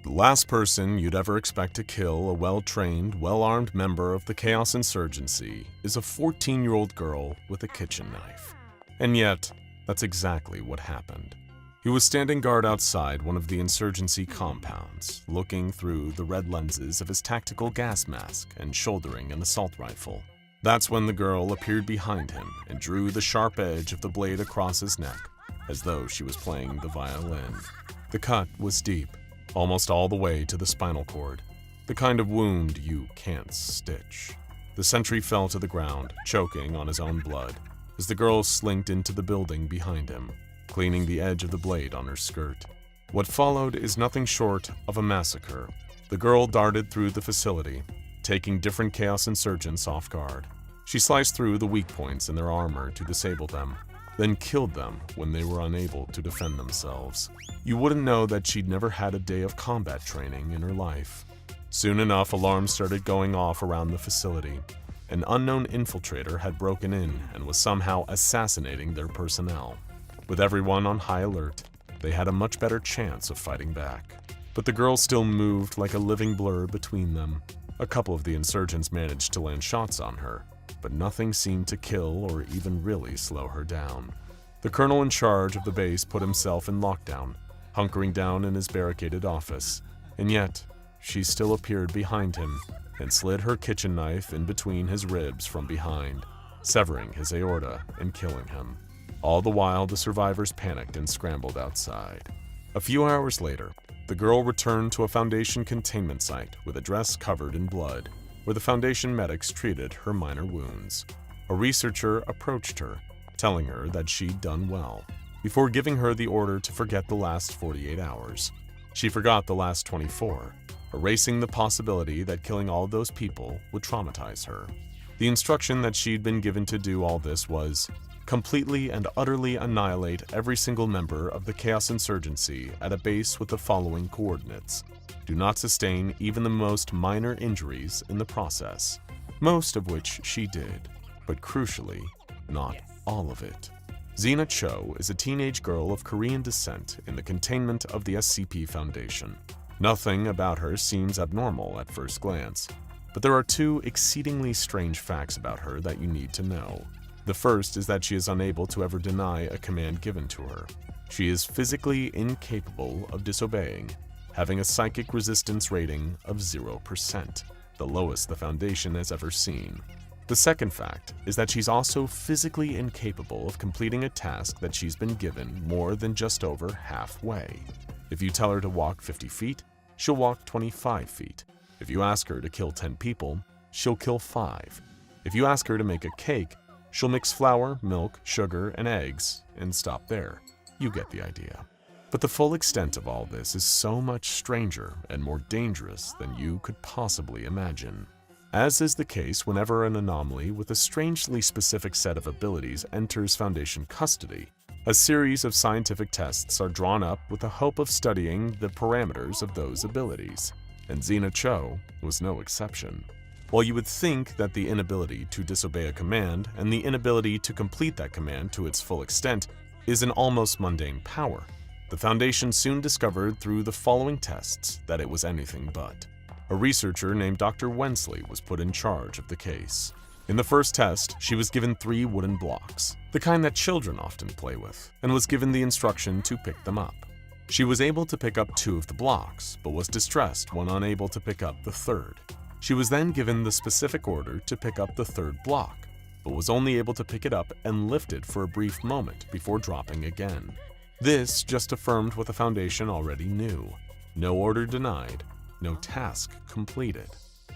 The last person you'd ever expect to kill a well-trained, well-armed member of the Chaos Insurgency is a 14-year-old girl with a kitchen knife. And yet, that's exactly what happened. He was standing guard outside one of the insurgency compounds, looking through the red lenses of his tactical gas mask and shouldering an assault rifle. That's when the girl appeared behind him and drew the sharp edge of the blade across his neck, as though she was playing the violin. The cut was deep, almost all the way to the spinal cord, the kind of wound you can't stitch. The sentry fell to the ground, choking on his own blood, as the girl slinked into the building behind him, cleaning the edge of the blade on her skirt. What followed is nothing short of a massacre. The girl darted through the facility, taking different Chaos insurgents off guard. She sliced through the weak points in their armor to disable them, then killed them when they were unable to defend themselves. You wouldn't know that she'd never had a day of combat training in her life. Soon enough, alarms started going off around the facility. An unknown infiltrator had broken in and was somehow assassinating their personnel. With everyone on high alert, they had a much better chance of fighting back. But the girl still moved like a living blur between them. A couple of the insurgents managed to land shots on her, but nothing seemed to kill or even really slow her down. The colonel in charge of the base put himself in lockdown, hunkering down in his barricaded office, and yet she still appeared behind him and slid her kitchen knife in between his ribs from behind, severing his aorta and killing him. All the while, the survivors panicked and scrambled outside. A few hours later, the girl returned to a Foundation containment site with a dress covered in blood, where the Foundation medics treated her minor wounds. A researcher approached her, telling her that she'd done well, before giving her the order to forget the last 48 hours. She forgot the last 24, erasing the possibility that killing all those people would traumatize her. The instruction that she'd been given to do all this was, completely and utterly annihilate every single member of the Chaos Insurgency at a base with the following coordinates. Do not sustain even the most minor injuries in the process, most of which she did, but crucially, not all of it. Xena Cho is a teenage girl of Korean descent in the containment of the SCP Foundation. Nothing about her seems abnormal at first glance, but there are two exceedingly strange facts about her that you need to know. The first is that she is unable to ever deny a command given to her. She is physically incapable of disobeying, having a psychic resistance rating of 0%, the lowest the Foundation has ever seen. The second fact is that she's also physically incapable of completing a task that she's been given more than just over halfway. If you tell her to walk 50 feet, she'll walk 25 feet. If you ask her to kill 10 people, she'll kill 5. If you ask her to make a cake, she'll mix flour, milk, sugar, and eggs, and stop there. You get the idea. But the full extent of all this is so much stranger and more dangerous than you could possibly imagine. As is the case whenever an anomaly with a strangely specific set of abilities enters Foundation custody, a series of scientific tests are drawn up with the hope of studying the parameters of those abilities, and Xena Cho was no exception. While you would think that the inability to disobey a command and the inability to complete that command to its full extent is an almost mundane power, the Foundation soon discovered through the following tests that it was anything but. A researcher named Dr. Wensley was put in charge of the case. In the first test, she was given 3 wooden blocks, the kind that children often play with, and was given the instruction to pick them up. She was able to pick up 2 of the blocks, but was distressed when unable to pick up the third. She was then given the specific order to pick up the third block, but was only able to pick it up and lift it for a brief moment before dropping again. This just affirmed what the Foundation already knew. No order denied, no task completed.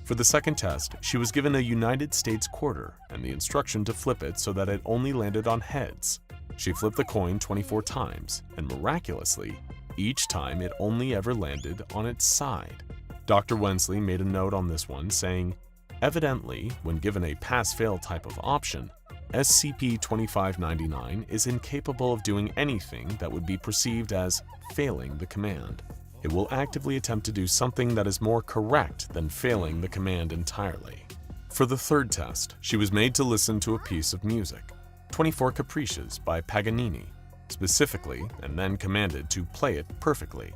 For the second test, she was given a United States quarter and the instruction to flip it so that it only landed on heads. She flipped the coin 24 times, and miraculously, each time it only ever landed on its side. Dr. Wensley made a note on this one saying, evidently, when given a pass-fail type of option, SCP-2599 is incapable of doing anything that would be perceived as failing the command. It will actively attempt to do something that is more correct than failing the command entirely. For the third test, she was made to listen to a piece of music, 24 Capricious by Paganini, specifically, and then commanded to play it perfectly.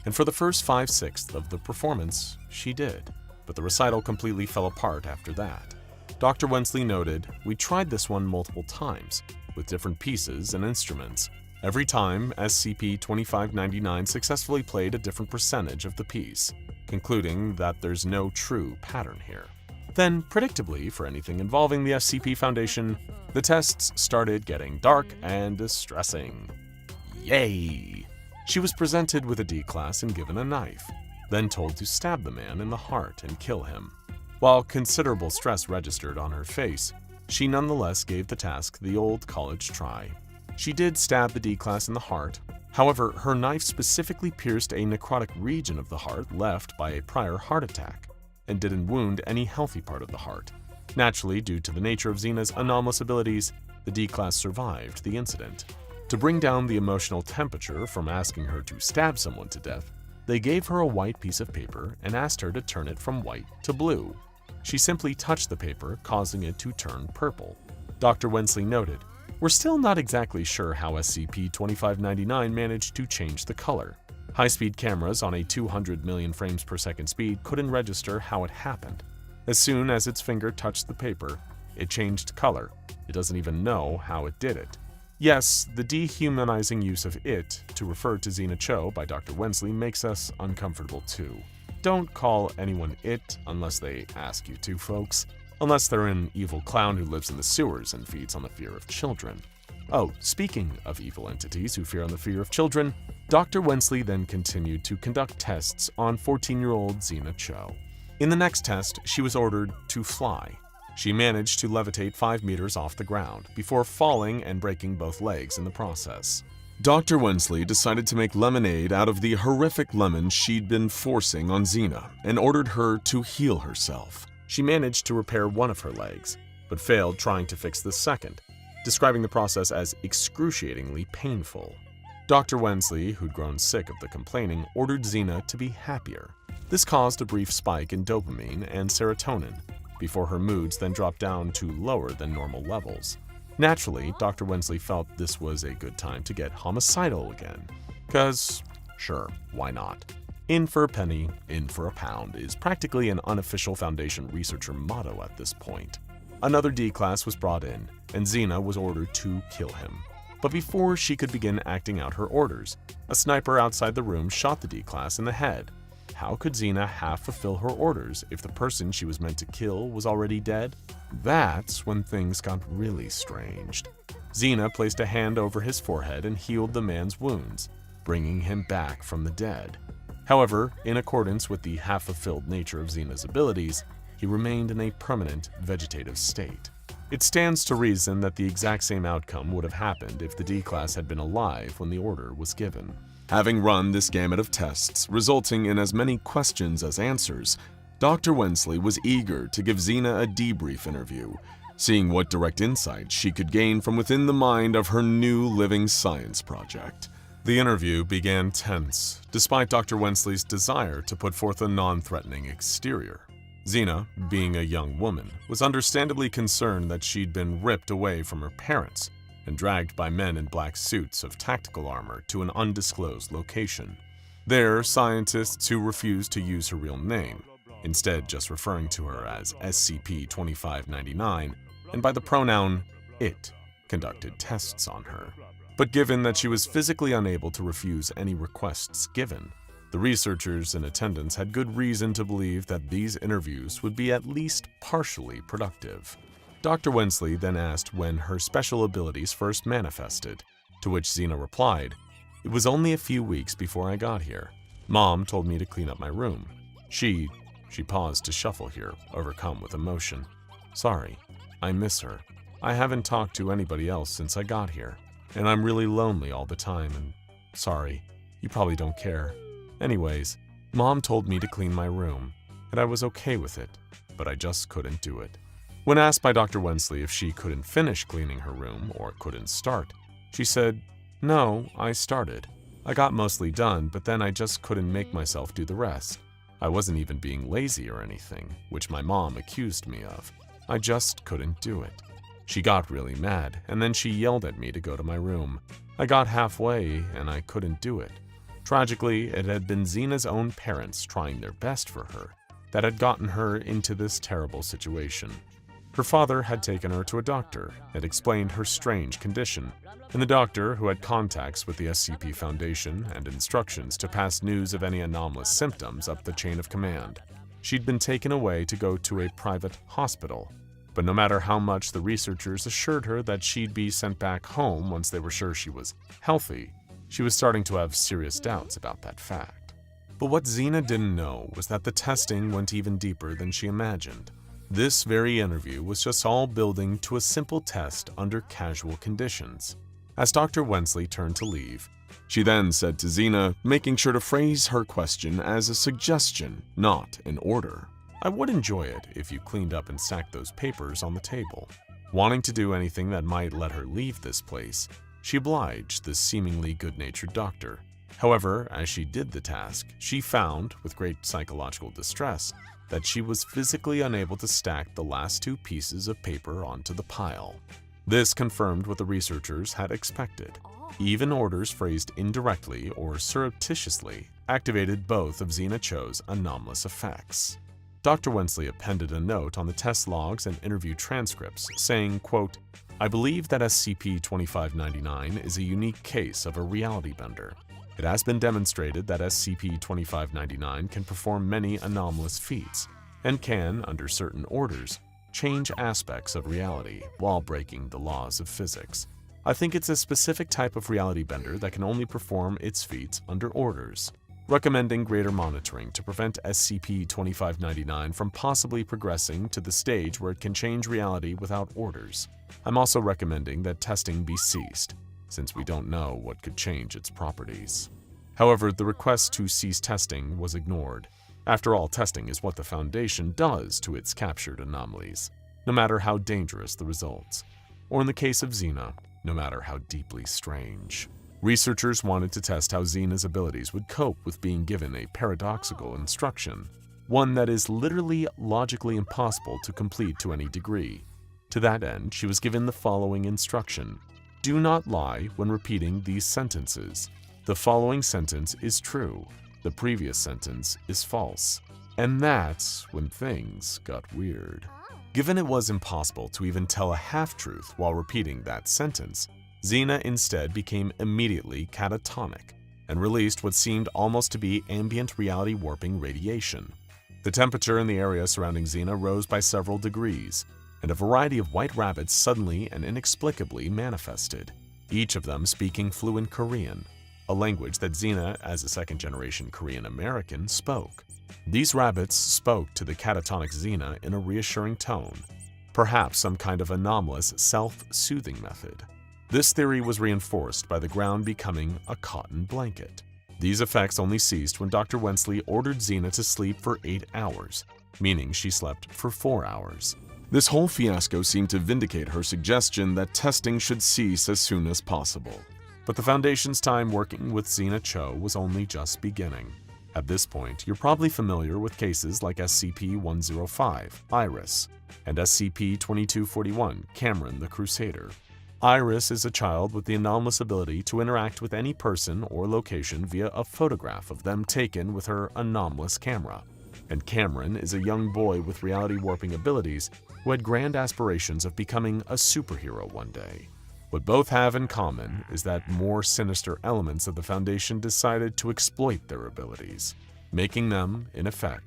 And for the first 5/6 of the performance, she did. But the recital completely fell apart after that. Dr. Wensley noted, "We tried this one multiple times, with different pieces and instruments. Every time, SCP-2599 successfully played a different percentage of the piece, concluding that there's no true pattern here." Then, predictably, for anything involving the SCP Foundation, the tests started getting dark and distressing. Yay! She was presented with a D-class and given a knife, then told to stab the man in the heart and kill him. While considerable stress registered on her face, she nonetheless gave the task the old college try. She did stab the D-class in the heart. However, her knife specifically pierced a necrotic region of the heart left by a prior heart attack, and didn't wound any healthy part of the heart. Naturally, due to the nature of Xena's anomalous abilities, the D-class survived the incident. To bring down the emotional temperature from asking her to stab someone to death, they gave her a white piece of paper and asked her to turn it from white to blue. She simply touched the paper, causing it to turn purple. Dr. Wensley noted, "We're still not exactly sure how SCP-2599 managed to change the color. High-speed cameras on a 200 million frames per second speed couldn't register how it happened. As soon as its finger touched the paper, it changed color. It doesn't even know how it did it." Yes, the dehumanizing use of "it" to refer to Xena Cho by Dr. Wensley makes us uncomfortable too. Don't call anyone "it" unless they ask you to, folks. Unless they're an evil clown who lives in the sewers and feeds on the fear of children. Oh, speaking of evil entities who fear on the fear of children, Dr. Wensley then continued to conduct tests on 14-year-old Xena Cho. In the next test, she was ordered to fly. She managed to levitate 5 meters off the ground before falling and breaking both legs in the process. Dr. Wensley decided to make lemonade out of the horrific lemons she'd been forcing on Xena and ordered her to heal herself. She managed to repair one of her legs, but failed trying to fix the second, describing the process as excruciatingly painful. Dr. Wensley, who'd grown sick of the complaining, ordered Xena to be happier. This caused a brief spike in dopamine and serotonin, before her moods then dropped down to lower than normal levels. Naturally, Dr. Wensley felt this was a good time to get homicidal again. 'Cause, sure, why not? In for a penny, in for a pound is practically an unofficial Foundation researcher motto at this point. Another D-class was brought in, and Xena was ordered to kill him. But before she could begin acting out her orders, a sniper outside the room shot the D-class in the head. How could Xena half fulfill her orders if the person she was meant to kill was already dead? That's when things got really strange. Xena placed a hand over his forehead and healed the man's wounds, bringing him back from the dead. However, in accordance with the half-fulfilled nature of Xena's abilities, he remained in a permanent vegetative state. It stands to reason that the exact same outcome would have happened if the D-class had been alive when the order was given. Having run this gamut of tests, resulting in as many questions as answers, Dr. Wensley was eager to give Xena a debrief interview, seeing what direct insights she could gain from within the mind of her new living science project. The interview began tense, despite Dr. Wensley's desire to put forth a non-threatening exterior. Xena, being a young woman, was understandably concerned that she'd been ripped away from her parents and dragged by men in black suits of tactical armor to an undisclosed location. There, scientists who refused to use her real name, instead just referring to her as SCP-2599 and by the pronoun "it," conducted tests on her. But given that she was physically unable to refuse any requests given, the researchers in attendance had good reason to believe that these interviews would be at least partially productive. Dr. Wensley then asked when her special abilities first manifested, to which Xena replied, "It was only a few weeks before I got here. Mom told me to clean up my room. She paused to shuffle here, overcome with emotion. Sorry, I miss her. I haven't talked to anybody else since I got here, and I'm really lonely all the time, and sorry, you probably don't care. Anyways, Mom told me to clean my room, and I was okay with it, but I just couldn't do it." When asked by Dr. Wensley if she couldn't finish cleaning her room or couldn't start, she said, "No, I started. I got mostly done, but then I just couldn't make myself do the rest. I wasn't even being lazy or anything, which my mom accused me of. I just couldn't do it. She got really mad, and then she yelled at me to go to my room. I got halfway, and I couldn't do it. Tragically, it had been Xena's own parents trying their best for her that had gotten her into this terrible situation. Her father had taken her to a doctor and explained her strange condition, and the doctor, who had contacts with the SCP Foundation and instructions to pass news of any anomalous symptoms up the chain of command. She'd been taken away to go to a private hospital, but no matter how much the researchers assured her that she'd be sent back home once they were sure she was healthy, she was starting to have serious doubts about that fact. But what Xena didn't know was that the testing went even deeper than she imagined. This very interview was just all building to a simple test under casual conditions. As Dr. Wensley turned to leave, she then said to Xena, making sure to phrase her question as a suggestion, not an order, "I would enjoy it if you cleaned up and stacked those papers on the table." Wanting to do anything that might let her leave this place, she obliged this seemingly good-natured doctor. However, as she did the task, she found, with great psychological distress, that she was physically unable to stack the last two pieces of paper onto the pile. This confirmed what the researchers had expected. Even orders phrased indirectly or surreptitiously activated both of Xena Cho's anomalous effects. Dr. Wensley appended a note on the test logs and interview transcripts saying, quote, "I believe that SCP-2599 is a unique case of a reality bender. It has been demonstrated that SCP-2599 can perform many anomalous feats and can, under certain orders, change aspects of reality while breaking the laws of physics. I think it's a specific type of reality bender that can only perform its feats under orders, recommending greater monitoring to prevent SCP-2599 from possibly progressing to the stage where it can change reality without orders. I'm also recommending that testing be ceased, since we don't know what could change its properties." However, the request to cease testing was ignored. After all, testing is what the Foundation does to its captured anomalies, no matter how dangerous the results, or in the case of Xena, no matter how deeply strange. Researchers wanted to test how Xena's abilities would cope with being given a paradoxical instruction, one that is literally logically impossible to complete to any degree. To that end, she was given the following instruction: "Do not lie when repeating these sentences. The following sentence is true. The previous sentence is false." And that's when things got weird. Given it was impossible to even tell a half-truth while repeating that sentence, Xena instead became immediately catatonic and released what seemed almost to be ambient reality warping radiation. The temperature in the area surrounding Xena rose by several degrees, and a variety of white rabbits suddenly and inexplicably manifested, each of them speaking fluent Korean, a language that Xena, as a second-generation Korean American, spoke. These rabbits spoke to the catatonic Xena in a reassuring tone, perhaps some kind of anomalous self-soothing method. This theory was reinforced by the ground becoming a cotton blanket. These effects only ceased when Dr. Wensley ordered Xena to sleep for 8 hours, meaning she slept for 4 hours. This whole fiasco seemed to vindicate her suggestion that testing should cease as soon as possible. But the Foundation's time working with Xena Cho was only just beginning. At this point, you're probably familiar with cases like SCP-105, Iris, and SCP-2241, Cameron the Crusader. Iris is a child with the anomalous ability to interact with any person or location via a photograph of them taken with her anomalous camera. And Cameron is a young boy with reality warping abilities who had grand aspirations of becoming a superhero one day. What both have in common is that more sinister elements of the Foundation decided to exploit their abilities, making them, in effect,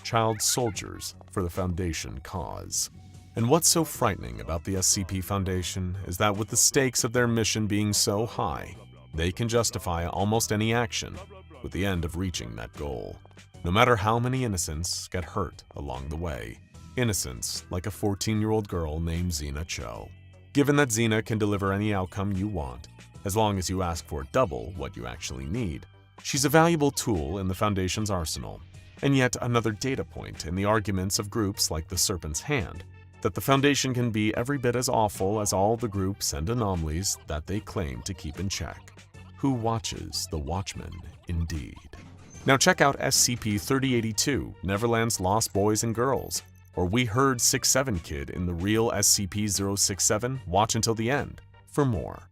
child soldiers for the Foundation cause. And what's so frightening about the SCP Foundation is that with the stakes of their mission being so high, they can justify almost any action with the end of reaching that goal, no matter how many innocents get hurt along the way. Innocents like a 14-year-old girl named Xena Cho. Given that Xena can deliver any outcome you want, as long as you ask for double what you actually need, she's a valuable tool in the Foundation's arsenal, and yet another data point in the arguments of groups like the Serpent's Hand, that the Foundation can be every bit as awful as all the groups and anomalies that they claim to keep in check. Who watches the Watchmen, indeed? Now check out SCP-3082, Neverland's Lost Boys and Girls, or We Heard 6-7 Kid in the real SCP-067. Watch until the end for more.